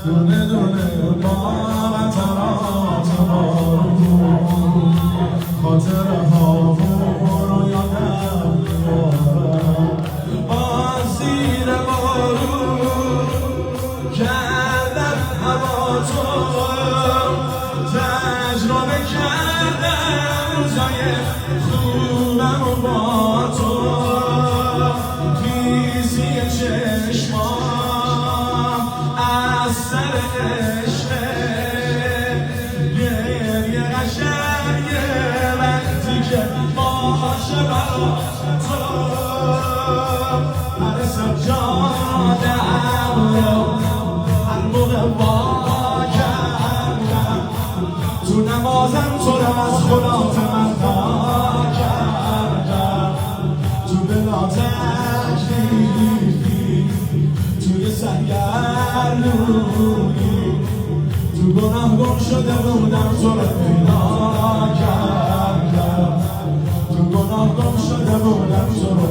دونه دونه با قطرات بارون خاطره هامون رو یادم میارم باز زیر بارون کردم هوا تو تجربه کردم روزای خوبم و با تو خیزی چشمام از سر عشقه گریه قشنگه وقتی که باشه برا تو برسم جادم رو هر موقع با کردم تو نمازم تو رو از خدا تمنا کردم تو بلا تکلیفی توی سرگردونی تو گناه گم شده بودم تو رو پیدا کردم تو گناه گم شده بودم تو رو